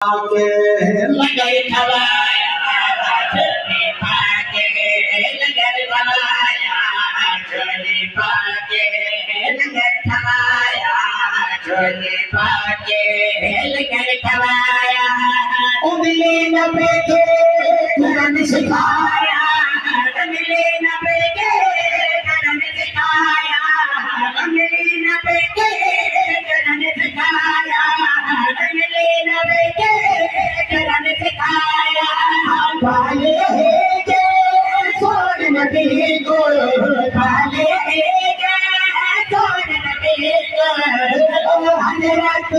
के लगे खवाया चोली पाके लगे खवाया चोली पाके लगे खवाया चोली पाके लगे खवाया उंगली न बेटे करन सिखाया उंगली न बेटे करन सिखाया उंगली न बेटे करन सिखाया उंगली न बेटे करन सिखाया पाले के सोन नबी को पाले के सोन नबी को हजरत